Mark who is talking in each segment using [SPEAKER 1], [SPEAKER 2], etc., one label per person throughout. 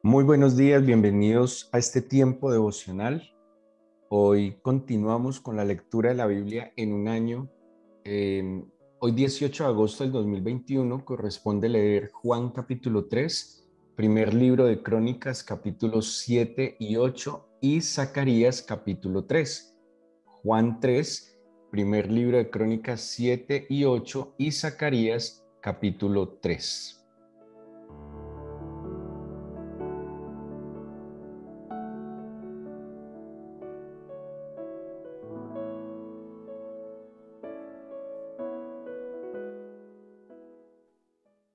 [SPEAKER 1] Muy buenos días, bienvenidos a este tiempo devocional. Hoy continuamos con la lectura de la Biblia en un año. Hoy 18 de agosto del 2021 corresponde leer Juan capítulo 3, primer libro de Crónicas capítulos 7 y 8 y Zacarías capítulo 3. Juan 3, primer libro de Crónicas 7 y 8 y Zacarías capítulo 3.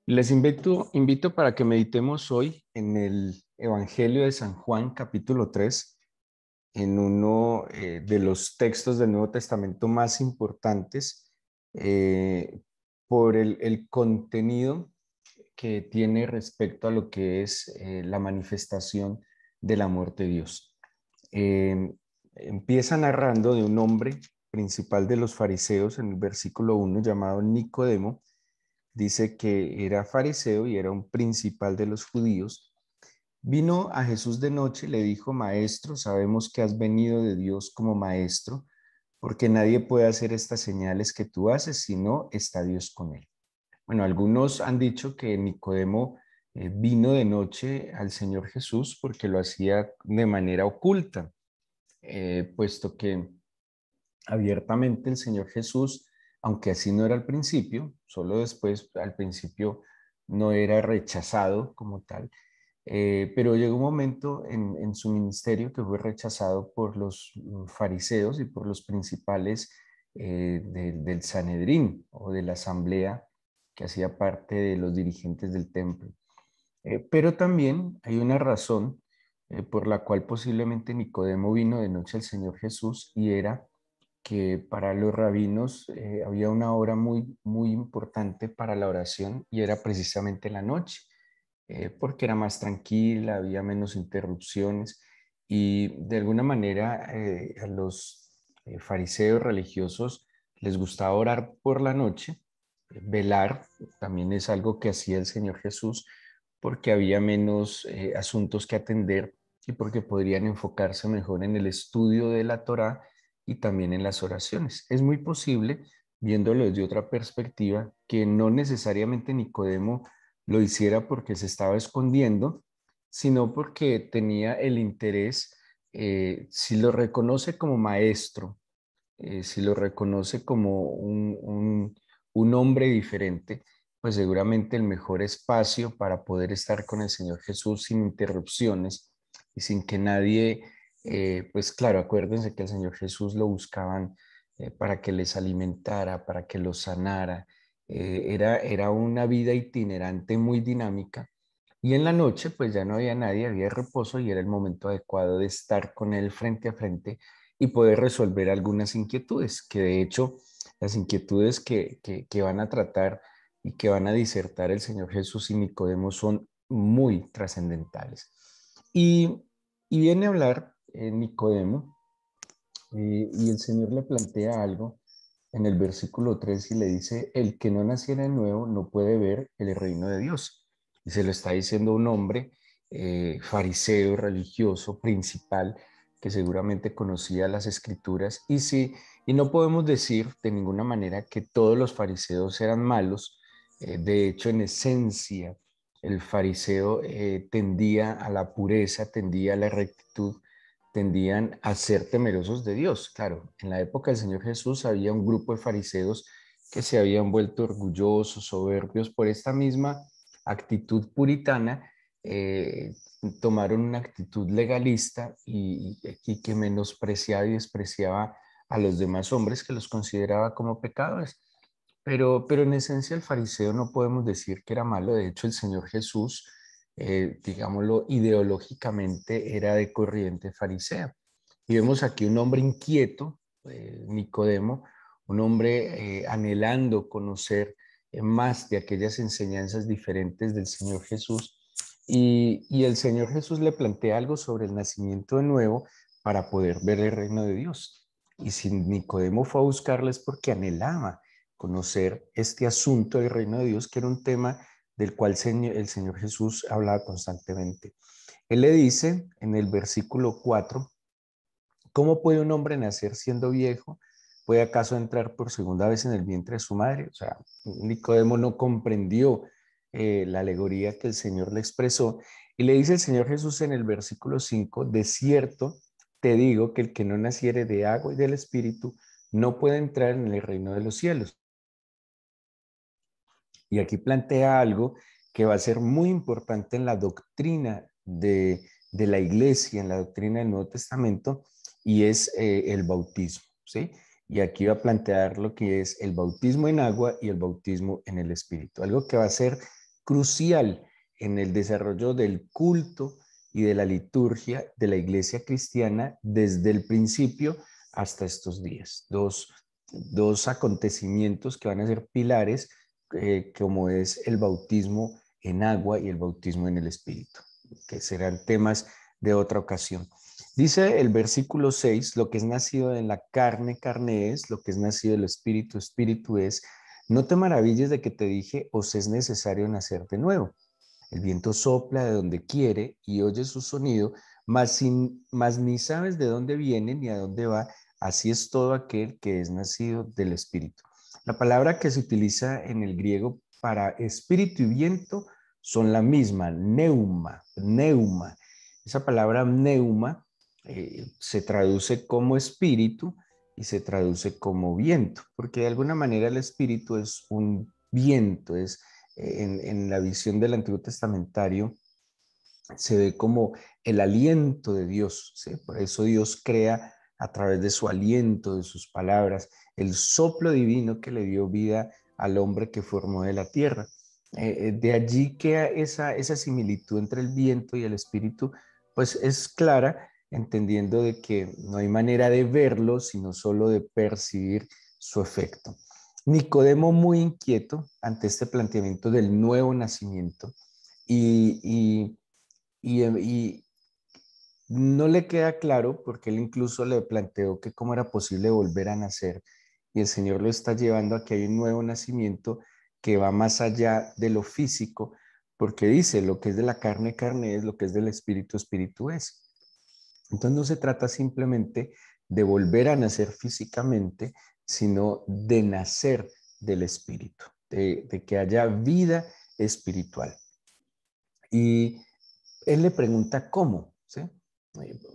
[SPEAKER 1] Les invito para que meditemos hoy en el Evangelio de San Juan, capítulo 3, en uno de los textos del Nuevo Testamento más importantes por el contenido que tiene respecto a lo que es la manifestación del amor de Dios. Eh, Empieza narrando de un hombre principal de los fariseos en el versículo 1 llamado Nicodemo. Dice que era fariseo y era un principal de los judíos. Vino a Jesús de noche y le dijo: Maestro, sabemos que has venido de Dios como maestro, porque nadie puede hacer estas señales que tú haces si no está Dios con él. Bueno, algunos han dicho que Nicodemo vino de noche al Señor Jesús porque lo hacía de manera oculta, puesto que abiertamente el Señor Jesús, aunque así no era al principio, solo después al principio no era rechazado como tal, pero llegó un momento en su ministerio que fue rechazado por los fariseos y por los principales del Sanedrín o de la asamblea que hacía parte de los dirigentes del templo. Pero también hay una razón por la cual posiblemente Nicodemo vino de noche al Señor Jesús, y era que para los rabinos había una hora muy importante para la oración, y era precisamente la noche, porque era más tranquila, había menos interrupciones, y de alguna manera a los fariseos religiosos les gustaba orar por la noche. Velar también es algo que hacía el Señor Jesús, porque había menos asuntos que atender y porque podrían enfocarse mejor en el estudio de la Torá y también en las oraciones. Es muy posible, viéndolo desde otra perspectiva, que no necesariamente Nicodemo lo hiciera porque se estaba escondiendo, sino porque tenía el interés. Si lo reconoce como maestro, si lo reconoce como un hombre diferente, pues seguramente el mejor espacio para poder estar con el Señor Jesús sin interrupciones y sin que nadie, pues claro, acuérdense que el Señor Jesús lo buscaban para que les alimentara, para que los sanara. Era una vida itinerante muy dinámica, y en la noche pues ya no había nadie, había reposo, y era el momento adecuado de estar con él frente a frente y poder resolver algunas inquietudes, que de hecho las inquietudes que van a tratar y que van a disertar el Señor Jesús y Nicodemo son muy trascendentales. Y, y viene a hablar Nicodemo, y el Señor le plantea algo en el versículo 3 y le dice: el que no naciera de nuevo no puede ver el reino de Dios. Y se lo está diciendo un hombre fariseo, religioso, principal, que seguramente conocía las escrituras. Y sí, y no podemos decir de ninguna manera que todos los fariseos eran malos. De hecho, en esencia, el fariseo tendía a la pureza, tendía a la rectitud, tendían a ser temerosos de Dios. Claro, en la época del Señor Jesús había un grupo de fariseos que se habían vuelto orgullosos, soberbios por esta misma actitud puritana. eh, Tomaron una actitud legalista y que menospreciaba y despreciaba a los demás hombres, que los consideraba como pecadores. Pero en esencia el fariseo no podemos decir que era malo. De hecho, el Señor Jesús, digámoslo, ideológicamente era de corriente farisea. Y vemos aquí un hombre inquieto, Nicodemo, un hombre anhelando conocer más de aquellas enseñanzas diferentes del Señor Jesús. Y el Señor Jesús le plantea algo sobre el nacimiento de nuevo para poder ver el reino de Dios. Y si Nicodemo fue a buscarles porque anhelaba conocer este asunto del reino de Dios, que era un tema del cual el Señor Jesús hablaba constantemente. Él le dice en el versículo 4, ¿cómo puede un hombre nacer siendo viejo? ¿Puede acaso entrar por segunda vez en el vientre de su madre? O sea, Nicodemo no comprendió la alegoría que el Señor le expresó. Y le dice el Señor Jesús en el versículo 5, de cierto te digo que el que no naciere de agua y del Espíritu no puede entrar en el reino de los cielos. Y aquí plantea algo que va a ser muy importante en la doctrina de la iglesia, en la doctrina del Nuevo Testamento, y es el bautismo, ¿sí? Y aquí va a plantear lo que es el bautismo en agua y el bautismo en el Espíritu, algo que va a ser crucial en el desarrollo del culto y de la liturgia de la iglesia cristiana desde el principio hasta estos días. Dos acontecimientos que van a ser pilares como es el bautismo en agua y el bautismo en el Espíritu, que serán temas de otra ocasión. Dice el versículo 6, lo que es nacido en la carne, carne es, lo que es nacido del Espíritu, Espíritu es. No te maravilles de que te dije, os es necesario nacer de nuevo. El viento sopla de donde quiere y oyes su sonido, mas ni sabes de dónde viene ni a dónde va. Así es todo aquel que es nacido del Espíritu. La palabra que se utiliza en el griego para espíritu y viento son la misma, neuma, neuma. Esa palabra neuma se traduce como espíritu y se traduce como viento, porque de alguna manera el espíritu es un viento, es en la visión del Antiguo Testamentario se ve como el aliento de Dios, ¿sí? Por eso Dios crea a través de su aliento, de sus palabras, el soplo divino que le dio vida al hombre que formó de la tierra. De allí que esa similitud entre el viento y el espíritu, pues es clara, entendiendo de que no hay manera de verlo, sino solo de percibir su efecto. Nicodemo, muy inquieto ante este planteamiento del nuevo nacimiento y, y no le queda claro porque él incluso le planteó que cómo era posible volver a nacer y el Señor lo está llevando a que hay un nuevo nacimiento que va más allá de lo físico, porque dice, lo que es de la carne, carne es, lo que es del espíritu, espíritu es. Entonces no se trata simplemente de volver a nacer físicamente, sino de nacer del espíritu, de que haya vida espiritual. Y él le pregunta cómo, ¿sí?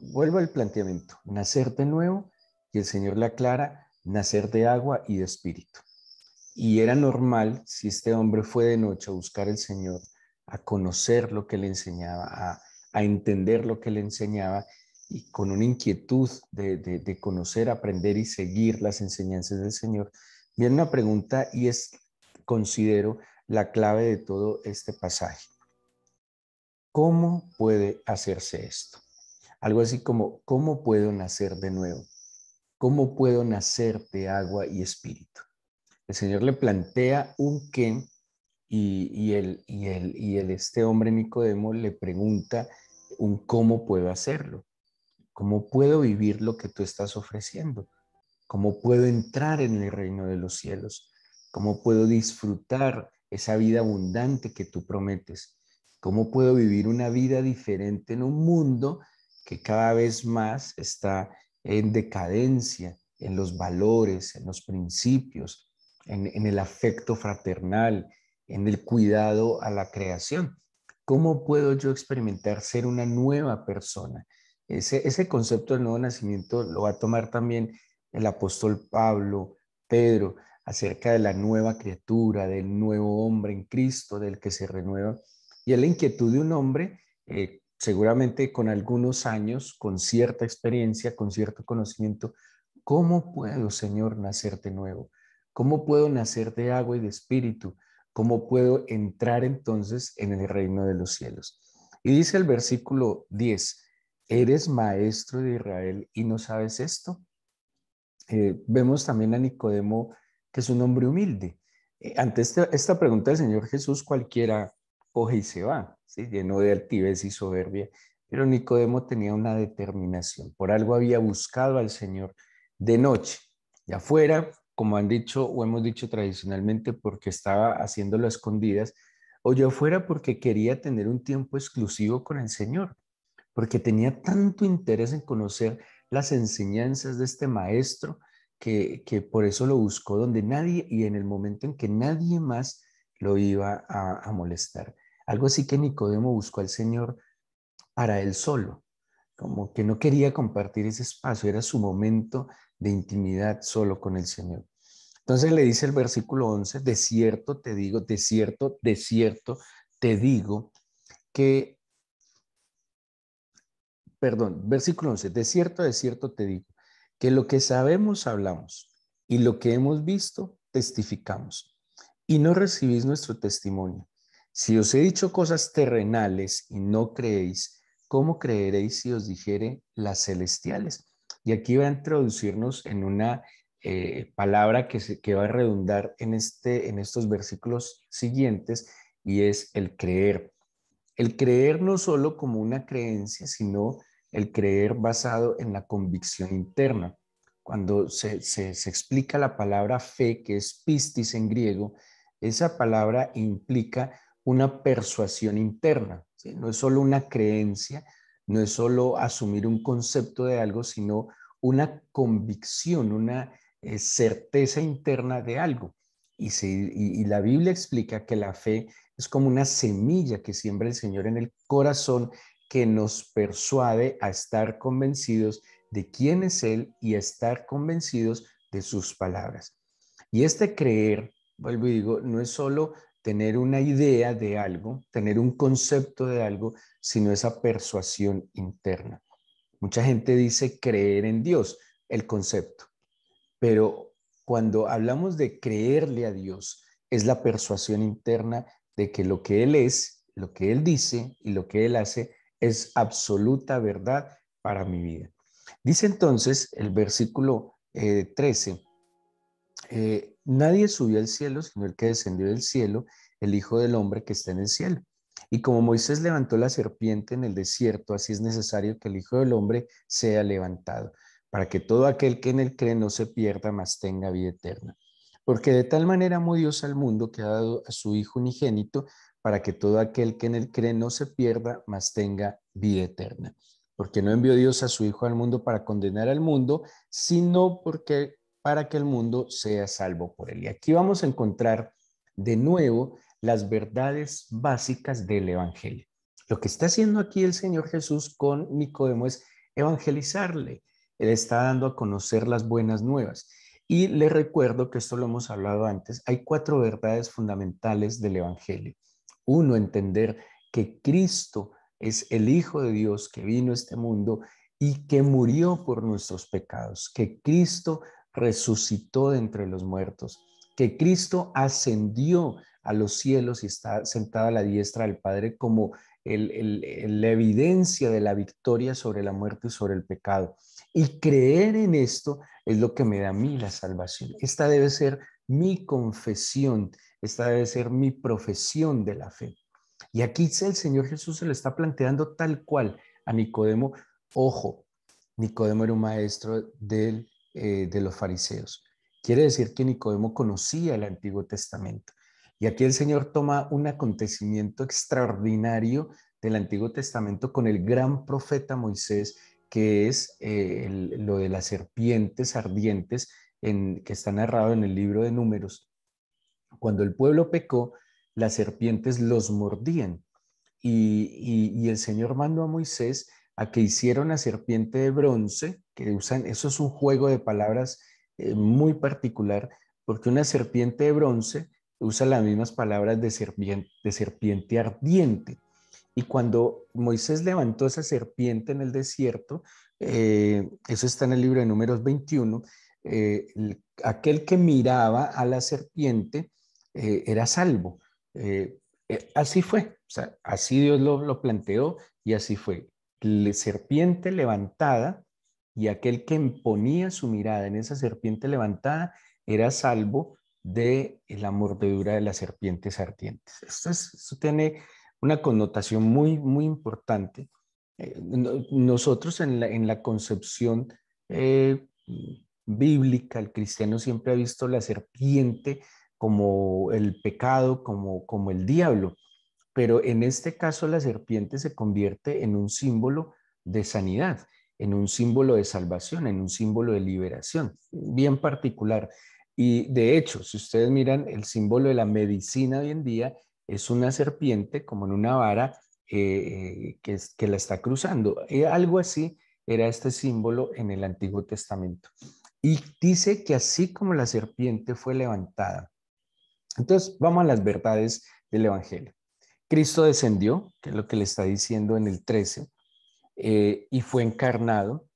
[SPEAKER 1] Vuelvo al planteamiento, nacer de nuevo, y el Señor le aclara, nacer de agua y de espíritu. Y era normal, si este hombre fue de noche a buscar al Señor, a conocer lo que le enseñaba, a entender lo que le enseñaba, y con una inquietud de conocer, aprender y seguir las enseñanzas del Señor, viene una pregunta y es, considero, la clave de todo este pasaje. ¿Cómo puede hacerse esto? Algo así como, ¿cómo puedo nacer de nuevo? ¿Cómo puedo nacer de agua y espíritu? El Señor le plantea un qué este hombre Nicodemo le pregunta un cómo puedo hacerlo, cómo puedo vivir lo que tú estás ofreciendo, cómo puedo entrar en el reino de los cielos, cómo puedo disfrutar esa vida abundante que tú prometes, cómo puedo vivir una vida diferente en un mundo que cada vez más está en decadencia, en los valores, en los principios, en el afecto fraternal, en el cuidado a la creación. ¿Cómo puedo yo experimentar ser una nueva persona? Ese concepto del nuevo nacimiento lo va a tomar también el apóstol Pablo, Pedro, acerca de la nueva criatura, del nuevo hombre en Cristo, del que se renueva. Y es la inquietud de un hombre, seguramente con algunos años, con cierta experiencia, con cierto conocimiento, ¿cómo puedo, Señor, nacer de nuevo? ¿Cómo puedo nacer de agua y de espíritu? ¿Cómo puedo entrar entonces en el reino de los cielos? Y dice el versículo 10, ¿eres maestro de Israel y no sabes esto? Vemos también a Nicodemo, que es un hombre humilde. Ante esta pregunta del Señor Jesús, cualquiera coge y se va, ¿sí? Lleno de altivez y soberbia. Pero Nicodemo tenía una determinación. Por algo había buscado al Señor de noche. Y afuera, como han dicho o hemos dicho tradicionalmente, porque estaba haciéndolo a escondidas, o yo afuera porque quería tener un tiempo exclusivo con el Señor. porque tenía tanto interés en conocer las enseñanzas de este maestro que por eso lo buscó donde nadie y en el momento en que nadie más lo iba a molestar. Algo así que Nicodemo buscó al Señor para él solo, como que no quería compartir ese espacio, era su momento de intimidad solo con el Señor. Entonces le dice el versículo 11, de cierto te digo, de cierto te digo que, perdón, versículo 11, de cierto te digo, que lo que sabemos hablamos y lo que hemos visto testificamos y no recibís nuestro testimonio. Si os he dicho cosas terrenales y no creéis, ¿cómo creeréis si os dijere las celestiales? Y aquí va a introducirnos en una palabra que va a redundar en estos versículos siguientes y es el creer. El creer no solo como una creencia, sino el creer basado en la convicción interna. Cuando se explica la palabra fe, que es pistis en griego, esa palabra implica una persuasión interna, ¿sí? No es solo una creencia, no es solo asumir un concepto de algo, sino una convicción, una certeza interna de algo. Y la Biblia explica que la fe es como una semilla que siembra el Señor en el corazón que nos persuade a estar convencidos de quién es Él y a estar convencidos de sus palabras. Y este creer, vuelvo y digo, no es solo tener una idea de algo, tener un concepto de algo, sino esa persuasión interna. Mucha gente dice creer en Dios, el concepto, pero cuando hablamos de creerle a Dios, es la persuasión interna de que lo que Él es, lo que Él dice y lo que Él hace es absoluta verdad para mi vida. Dice entonces el versículo 13, nadie subió al cielo, sino el que descendió del cielo, el Hijo del Hombre que está en el cielo. Y como Moisés levantó la serpiente en el desierto, así es necesario que el Hijo del Hombre sea levantado, para que todo aquel que en él cree no se pierda, mas tenga vida eterna. Porque de tal manera amó Dios al mundo que ha dado a su Hijo unigénito, para que todo aquel que en él cree no se pierda, mas tenga vida eterna. Porque no envió Dios a su Hijo al mundo para condenar al mundo, sino porque para que el mundo sea salvo por él. Y aquí vamos a encontrar de nuevo las verdades básicas del Evangelio. Lo que está haciendo aquí el Señor Jesús con Nicodemo es evangelizarle. Él está dando a conocer las buenas nuevas. Y le recuerdo que esto lo hemos hablado antes, hay 4 verdades fundamentales del Evangelio. Uno, entender que Cristo es el Hijo de Dios que vino a este mundo y que murió por nuestros pecados, que Cristo resucitó de entre los muertos, que Cristo ascendió a los cielos y está sentado a la diestra del Padre como la evidencia de la victoria sobre la muerte y sobre el pecado. Y creer en esto es lo que me da a mí la salvación. Esta debe ser mi confesión, esta debe ser mi profesión de la fe. Y aquí el Señor Jesús se lo está planteando tal cual a Nicodemo. Ojo, Nicodemo era un maestro de los fariseos. Quiere decir que Nicodemo conocía el Antiguo Testamento. Y aquí el Señor toma un acontecimiento extraordinario del Antiguo Testamento con el gran profeta Moisés, que es lo de las serpientes ardientes que está narrado en el libro de Números. Cuando el pueblo pecó, las serpientes los mordían y el Señor mandó a Moisés a que hiciera una serpiente de bronce, que usan, eso es un juego de palabras muy particular, porque una serpiente de bronce usa las mismas palabras de serpiente ardiente. Y cuando Moisés levantó esa serpiente en el desierto, eso está en el libro de Números 21, aquel que miraba a la serpiente era salvo. Eh, Así fue, o sea, así Dios lo planteó y así fue. La serpiente levantada y aquel que ponía su mirada en esa serpiente levantada era salvo de la mordedura de las serpientes ardientes. Esto tiene una connotación muy, muy importante. Nosotros en la concepción eh, bíblica, el cristiano siempre ha visto la serpiente como el pecado, como el diablo, pero en este caso la serpiente se convierte en un símbolo de sanidad, en un símbolo de salvación, en un símbolo de liberación, bien particular. Y de hecho, si ustedes miran el símbolo de la medicina hoy en día, es una serpiente como en una vara que la está cruzando. Algo así era este símbolo en el Antiguo Testamento. Y dice que así como la serpiente fue levantada. Entonces, vamos a las verdades del Evangelio. Cristo descendió, que es lo que le está diciendo en el 13, y fue encarnado.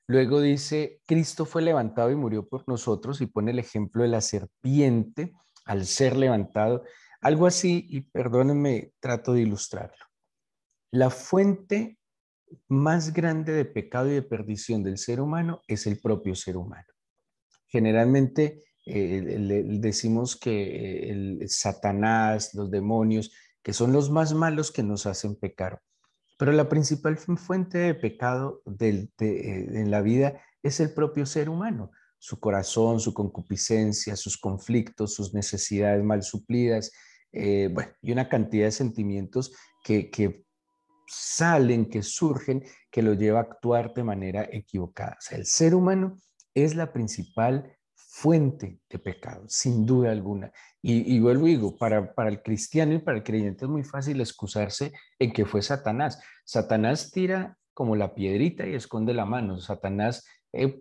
[SPEAKER 1] Luego dice, Cristo fue levantado y murió por nosotros, y pone el ejemplo de la serpiente al ser levantado. Algo así, y perdónenme, trato de ilustrarlo. La fuente más grande de pecado y de perdición del ser humano es el propio ser humano. Generalmente decimos que Satanás, los demonios, que son los más malos que nos hacen pecar. Pero la principal fuente de pecado en la vida es el propio ser humano, su corazón, su concupiscencia, sus conflictos, sus necesidades mal suplidas, bueno, y una cantidad de sentimientos que salen, que surgen, que lo lleva a actuar de manera equivocada. O sea, el ser humano es la principal fuente de pecado, sin duda alguna. Y vuelvo y digo, para el cristiano y para el creyente es muy fácil excusarse en que fue Satanás. Satanás tira como la piedrita y esconde la mano. Satanás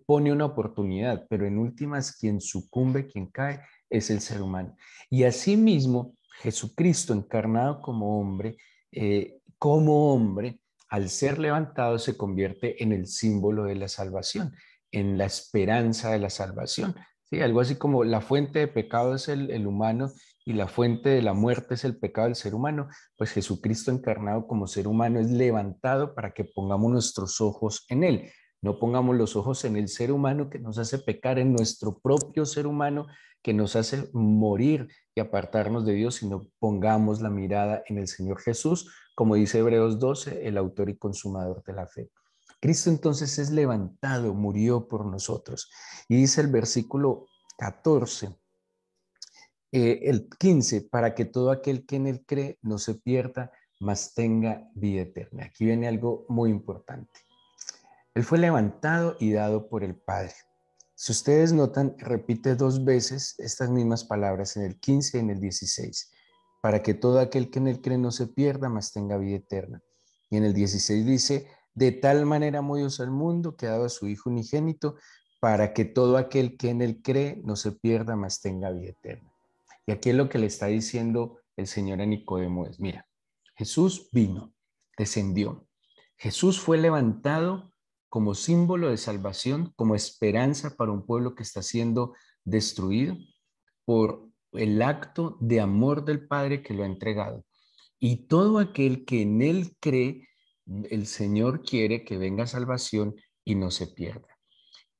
[SPEAKER 1] pone una oportunidad, pero en últimas quien sucumbe, quien cae, es el ser humano. Y asimismo, Jesucristo encarnado como hombre, al ser levantado se convierte en el símbolo de la salvación, en la esperanza de la salvación. ¿Sí? Algo así como la fuente de pecado es el humano y la fuente de la muerte es el pecado del ser humano, pues Jesucristo encarnado como ser humano es levantado para que pongamos nuestros ojos en él. No pongamos los ojos en el ser humano que nos hace pecar, en nuestro propio ser humano que nos hace morir y apartarnos de Dios, sino pongamos la mirada en el Señor Jesús, como dice Hebreos 12, el autor y consumador de la fe. Cristo entonces es levantado, murió por nosotros. Y dice el versículo 14, el 15, para que todo aquel que en él cree no se pierda, mas tenga vida eterna. Aquí viene algo muy importante. Él fue levantado y dado por el Padre. Si ustedes notan, repite dos veces estas mismas palabras en el 15 y en el 16, para que todo aquel que en él cree no se pierda, mas tenga vida eterna. Y en el 16 dice, de tal manera amó Dios al mundo que ha dado a su Hijo unigénito, para que todo aquel que en él cree no se pierda, mas tenga vida eterna. Y aquí es lo que le está diciendo el Señor a Nicodemo es, mira, Jesús vino, descendió. Jesús fue levantado como símbolo de salvación, como esperanza para un pueblo que está siendo destruido por el acto de amor del Padre que lo ha entregado. Y todo aquel que en él cree, el Señor quiere que venga salvación y no se pierda.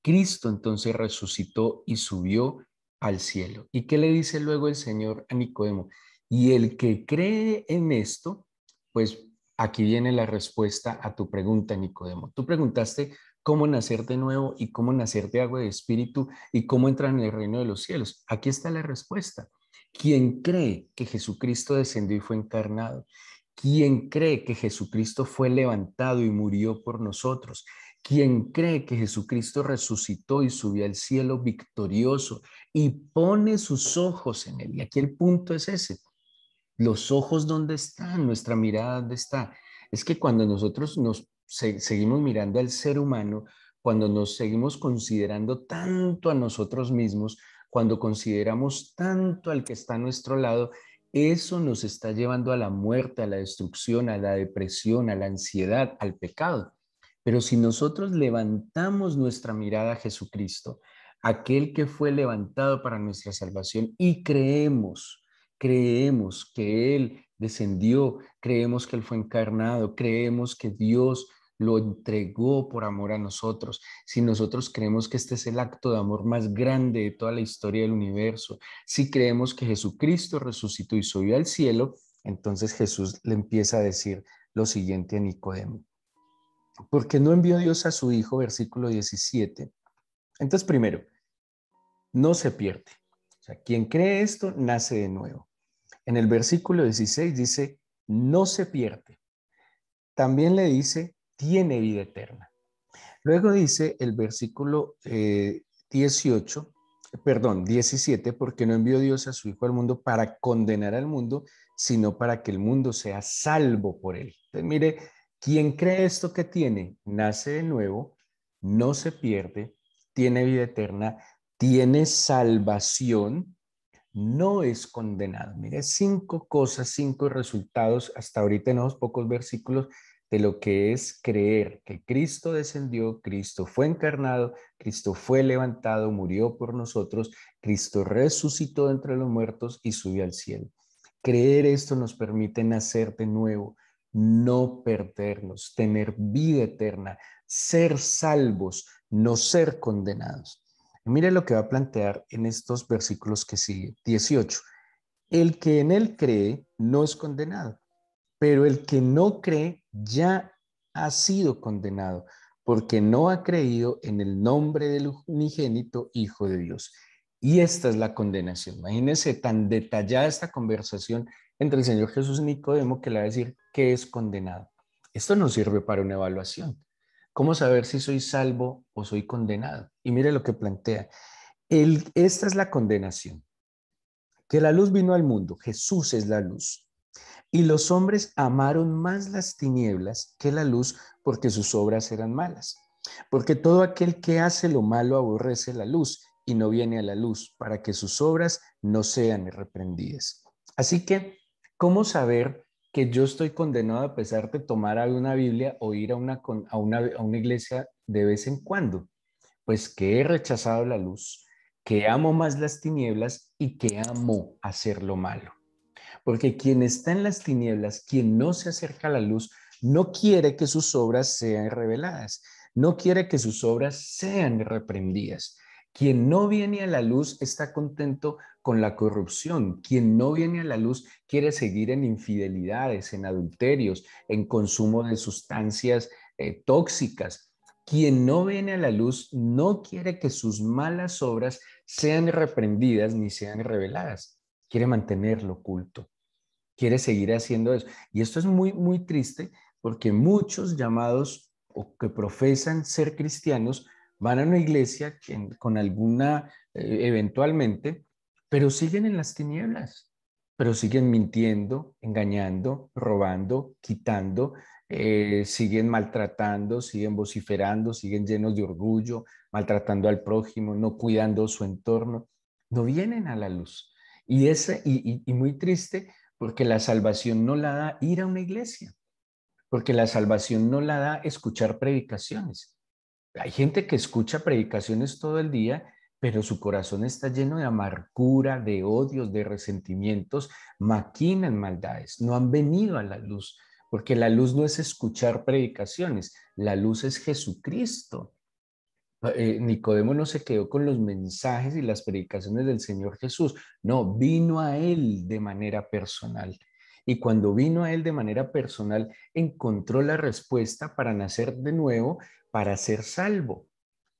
[SPEAKER 1] Cristo entonces resucitó y subió al cielo. ¿Y qué le dice luego el Señor a Nicodemo? Y el que cree en esto, pues aquí viene la respuesta a tu pregunta, Nicodemo. Tú preguntaste cómo nacer de nuevo y cómo nacer de agua y de espíritu y cómo entrar en el reino de los cielos. Aquí está la respuesta. Quien cree que Jesucristo descendió y fue encarnado, quien cree que Jesucristo fue levantado y murió por nosotros, quien cree que Jesucristo resucitó y subió al cielo victorioso y pone sus ojos en él. Y aquí el punto es ese. Los ojos, ¿dónde están? Nuestra mirada, ¿dónde está? Es que cuando nosotros seguimos mirando al ser humano, cuando nos seguimos considerando tanto a nosotros mismos, cuando consideramos tanto al que está a nuestro lado, eso nos está llevando a la muerte, a la destrucción, a la depresión, a la ansiedad, al pecado. Pero si nosotros levantamos nuestra mirada a Jesucristo, aquel que fue levantado para nuestra salvación, y creemos que Él descendió, creemos que Él fue encarnado, creemos que Dios lo entregó por amor a nosotros, si nosotros creemos que este es el acto de amor más grande de toda la historia del universo, si creemos que Jesucristo resucitó y subió al cielo, entonces Jesús le empieza a decir lo siguiente a Nicodemo. ¿Por qué no envió Dios a su Hijo? Versículo 17. Entonces, primero, no se pierde. O sea, quien cree esto nace de nuevo. En el versículo 16 dice, no se pierde. También le dice, tiene vida eterna. Luego dice el versículo 18, perdón, 17, porque no envió Dios a su Hijo al mundo para condenar al mundo, sino para que el mundo sea salvo por él. Entonces, mire, quien cree esto que tiene, nace de nuevo, no se pierde, tiene vida eterna, tiene salvación, no es condenado. Mire, 5 cosas, 5 resultados, hasta ahorita en unos pocos versículos, de lo que es creer que Cristo descendió, Cristo fue encarnado, Cristo fue levantado, murió por nosotros, Cristo resucitó entre los muertos y subió al cielo. Creer esto nos permite nacer de nuevo, no perdernos, tener vida eterna, ser salvos, no ser condenados. Mire lo que va a plantear en estos versículos que sigue. 18. El que en él cree no es condenado, pero el que no cree ya ha sido condenado, porque no ha creído en el nombre del unigénito Hijo de Dios. Y esta es la condenación. Imagínense tan detallada esta conversación entre el Señor Jesús y Nicodemo, que le va a decir que es condenado. Esto no sirve para una evaluación. ¿Cómo saber si soy salvo o soy condenado? Y mire lo que plantea. Esta es la condenación, que la luz vino al mundo, Jesús es la luz, y los hombres amaron más las tinieblas que la luz porque sus obras eran malas. Porque todo aquel que hace lo malo aborrece la luz y no viene a la luz para que sus obras no sean reprendidas. Así que, ¿cómo saber que yo estoy condenado a pesar de tomar una Biblia o ir a una iglesia de vez en cuando? Pues que he rechazado la luz, que amo más las tinieblas y que amo hacer lo malo. Porque quien está en las tinieblas, quien no se acerca a la luz, no quiere que sus obras sean reveladas, no quiere que sus obras sean reprendidas. Quien no viene a la luz está contento con la corrupción. Quien no viene a la luz quiere seguir en infidelidades, en adulterios, en consumo de sustancias tóxicas. Quien no viene a la luz no quiere que sus malas obras sean reprendidas ni sean reveladas. Quiere mantenerlo oculto, quiere seguir haciendo eso. Y esto es muy, muy triste porque muchos llamados o que profesan ser cristianos van a una iglesia con alguna, eventualmente, pero siguen en las tinieblas, pero siguen mintiendo, engañando, robando, quitando, siguen maltratando, siguen vociferando, siguen llenos de orgullo, maltratando al prójimo, no cuidando su entorno, no vienen a la luz. Y muy triste porque la salvación no la da ir a una iglesia, porque la salvación no la da escuchar predicaciones. Hay gente que escucha predicaciones todo el día, pero su corazón está lleno de amargura, de odios, de resentimientos, maquinan maldades, no han venido a la luz, porque la luz no es escuchar predicaciones, la luz es Jesucristo. Nicodemo no se quedó con los mensajes y las predicaciones del Señor Jesús, no, vino a él de manera personal. Y cuando vino a él de manera personal, encontró la respuesta para nacer de nuevo, para ser salvo.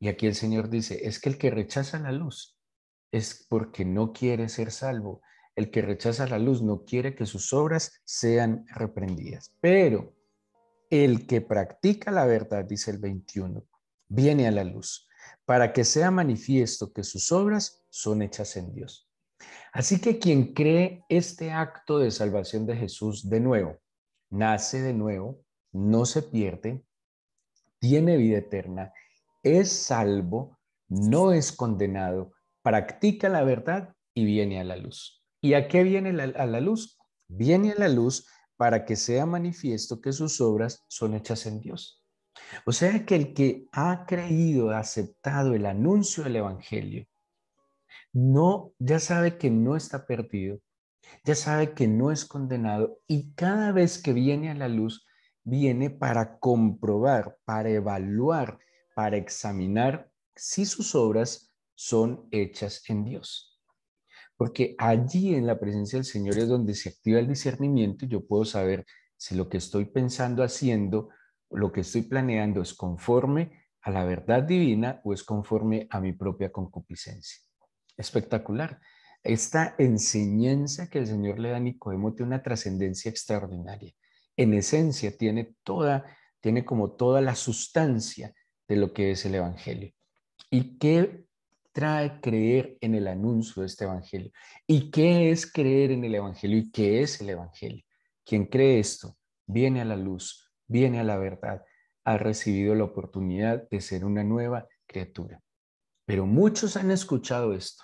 [SPEAKER 1] Y aquí el Señor dice, es que el que rechaza la luz es porque no quiere ser salvo. El que rechaza la luz no quiere que sus obras sean reprendidas. Pero el que practica la verdad, dice el 21, viene a la luz para que sea manifiesto que sus obras son hechas en Dios. Así que quien cree este acto de salvación de Jesús de nuevo, nace de nuevo, no se pierde, tiene vida eterna, es salvo, no es condenado, practica la verdad y viene a la luz. ¿Y a qué viene a la luz? Viene a la luz para que sea manifiesto que sus obras son hechas en Dios. O sea que el que ha creído, ha aceptado el anuncio del Evangelio, no, ya sabe que no está perdido, ya sabe que no es condenado y cada vez que viene a la luz, viene para comprobar, para evaluar, para examinar si sus obras son hechas en Dios. Porque allí en la presencia del Señor es donde se activa el discernimiento y yo puedo saber si lo que estoy pensando, haciendo, lo que estoy planeando es conforme a la verdad divina o es conforme a mi propia concupiscencia. Espectacular. Esta enseñanza que el Señor le da a Nicodemo tiene una trascendencia extraordinaria. En esencia, tiene como toda la sustancia de lo que es el Evangelio. ¿Y qué trae creer en el anuncio de este Evangelio? ¿Y qué es creer en el Evangelio? ¿Y qué es el Evangelio? Quien cree esto viene a la luz, viene a la verdad, ha recibido la oportunidad de ser una nueva criatura. Pero muchos han escuchado esto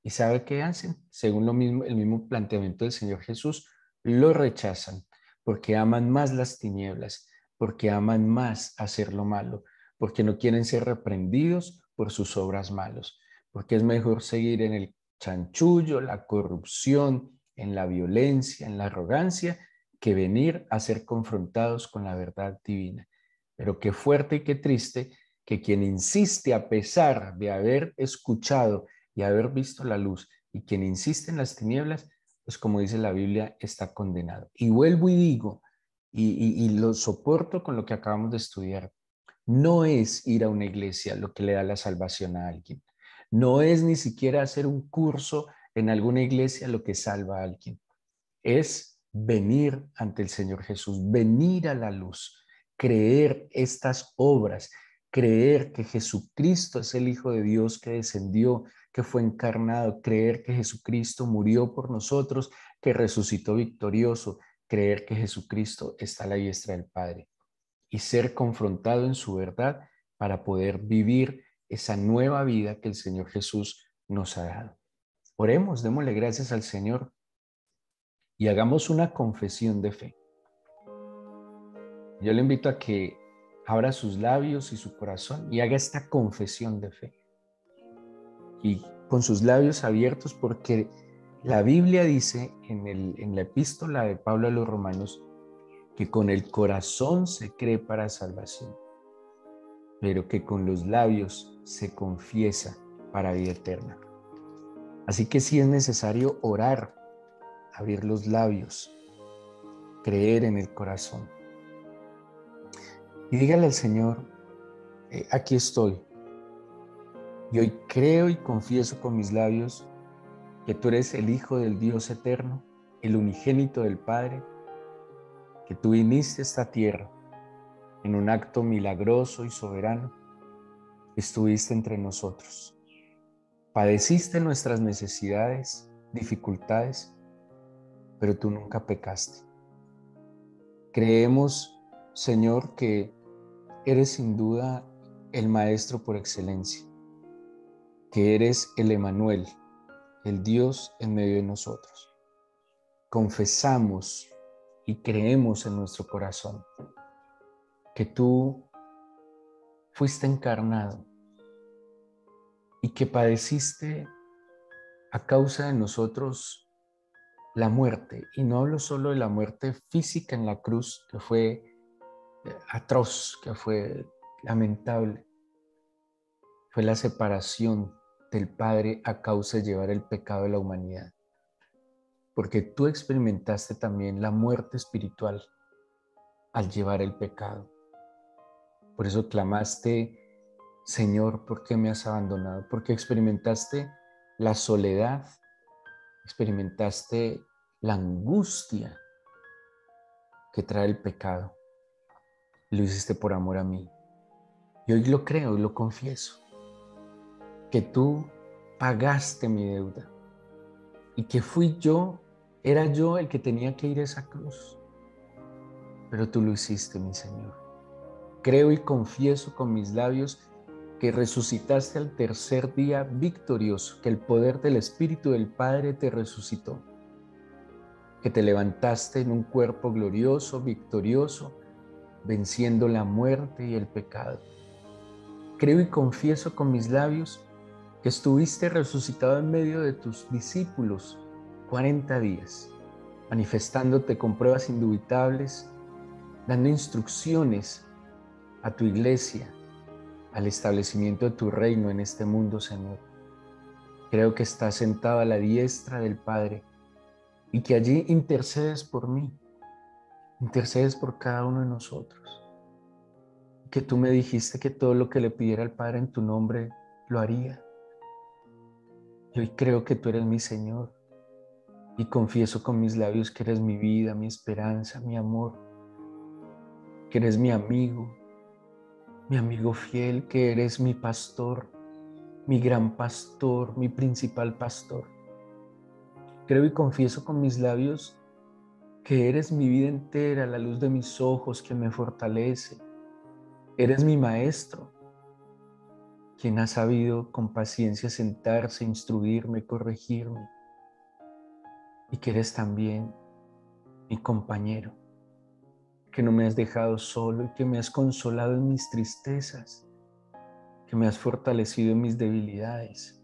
[SPEAKER 1] y ¿sabe qué hacen? Según el mismo planteamiento del Señor Jesús, lo rechazan porque aman más las tinieblas, porque aman más hacer lo malo, porque no quieren ser reprendidos por sus obras malos, porque es mejor seguir en el chanchullo, la corrupción, en la violencia, en la arrogancia, que venir a ser confrontados con la verdad divina. Pero qué fuerte y qué triste que quien insiste a pesar de haber escuchado y haber visto la luz, y quien insiste en las tinieblas, pues como dice la Biblia, está condenado. Y vuelvo y digo, y lo soporto con lo que acabamos de estudiar, no es ir a una iglesia lo que le da la salvación a alguien. No es ni siquiera hacer un curso en alguna iglesia lo que salva a alguien. Es venir ante el Señor Jesús, venir a la luz, creer estas obras, creer que Jesucristo es el Hijo de Dios que descendió, que fue encarnado, creer que Jesucristo murió por nosotros, que resucitó victorioso, creer que Jesucristo está a la diestra del Padre y ser confrontado en su verdad para poder vivir esa nueva vida que el Señor Jesús nos ha dado. Oremos, démosle gracias al Señor y hagamos una confesión de fe. Yo le invito a que abra sus labios y su corazón y haga esta confesión de fe. Y con sus labios abiertos, porque la Biblia dice en la epístola de Pablo a los Romanos que con el corazón se cree para salvación, pero que con los labios se confiesa para vida eterna. Así que sí es necesario orar, abrir los labios, creer en el corazón. Y dígale al Señor, aquí estoy. Y hoy creo y confieso con mis labios que tú eres el Hijo del Dios eterno, el unigénito del Padre, que tú viniste a esta tierra en un acto milagroso y soberano, estuviste entre nosotros. Padeciste nuestras necesidades, dificultades, pero tú nunca pecaste. Creemos, Señor, que eres sin duda el Maestro por excelencia, que eres el Emmanuel, el Dios en medio de nosotros. Confesamos y creemos en nuestro corazón que tú fuiste encarnado y que padeciste a causa de nosotros la muerte. Y no hablo solo de la muerte física en la cruz, que fue atroz, que fue lamentable. Fue la separación del Padre a causa de llevar el pecado de la humanidad. Porque tú experimentaste también la muerte espiritual al llevar el pecado. Por eso clamaste, Señor, ¿por qué me has abandonado? Porque experimentaste la soledad, experimentaste la angustia que trae el pecado. Lo hiciste por amor a mí. Y hoy lo creo y lo confieso, que tú pagaste mi deuda y que era yo el que tenía que ir a esa cruz. Pero tú lo hiciste, mi Señor. Creo y confieso con mis labios que resucitaste al tercer día victorioso, que el poder del Espíritu del Padre te resucitó, que te levantaste en un cuerpo glorioso, victorioso, venciendo la muerte y el pecado. Creo y confieso con mis labios que estuviste resucitado en medio de tus discípulos 40 días, manifestándote con pruebas indubitables, dando instrucciones a tu iglesia, al establecimiento de tu reino en este mundo, Señor. Creo que estás sentado a la diestra del Padre y que allí intercedes por mí, intercedes por cada uno de nosotros. Que tú me dijiste que todo lo que le pidiera al Padre en tu nombre lo haría. Y hoy creo que tú eres mi Señor y confieso con mis labios que eres mi vida, mi esperanza, mi amor. que eres mi amigo fiel, que eres mi pastor, mi gran pastor, mi principal pastor. Creo y confieso con mis labios que eres mi vida entera, la luz de mis ojos que me fortalece. Eres mi maestro, quien ha sabido con paciencia sentarse, instruirme, corregirme. Y que eres también mi compañero, que no me has dejado solo y que me has consolado en mis tristezas, que me has fortalecido en mis debilidades,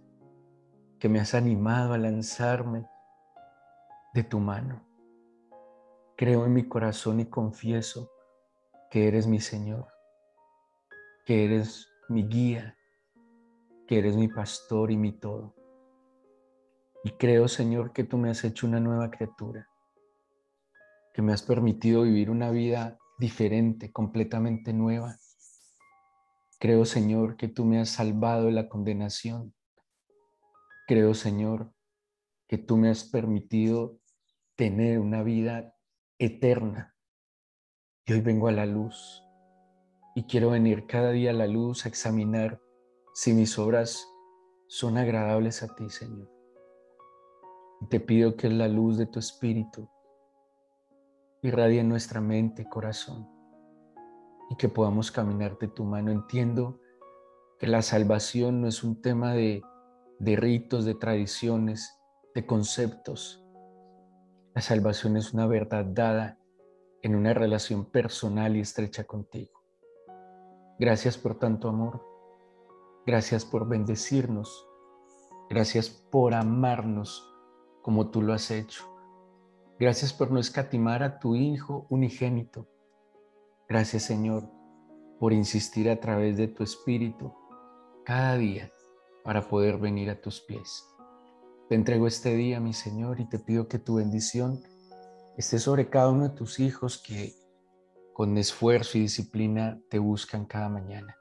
[SPEAKER 1] que me has animado a lanzarme de tu mano. Creo en mi corazón y confieso que eres mi Señor, que eres mi guía, que eres mi pastor y mi todo. Y creo, Señor, que tú me has hecho una nueva criatura, que me has permitido vivir una vida diferente, completamente nueva. Creo, Señor, que tú me has salvado de la condenación. Creo, Señor, que tú me has permitido tener una vida eterna. Y hoy vengo a la luz y quiero venir cada día a la luz a examinar si mis obras son agradables a ti, Señor. Y te pido que la luz de tu Espíritu irradie en nuestra mente y corazón y que podamos caminar de tu mano. Entiendo que la salvación no es un tema de ritos, de tradiciones, de conceptos. La salvación es una verdad dada en una relación personal y estrecha contigo. Gracias por tanto amor. Gracias por bendecirnos. Gracias por amarnos como tú lo has hecho. Gracias por no escatimar a tu Hijo unigénito. Gracias, Señor, por insistir a través de tu Espíritu cada día para poder venir a tus pies. Te entrego este día, mi Señor, y te pido que tu bendición esté sobre cada uno de tus hijos que con esfuerzo y disciplina te buscan cada mañana.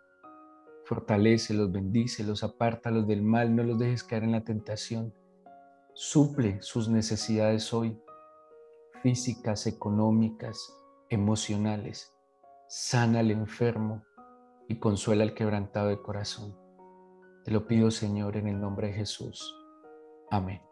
[SPEAKER 1] Fortalécelos, bendícelos, apártalos del mal, no los dejes caer en la tentación. Suple sus necesidades hoy, físicas, económicas, emocionales. Sana al enfermo y consuela al quebrantado de corazón. Te lo pido, Señor, en el nombre de Jesús. Amén.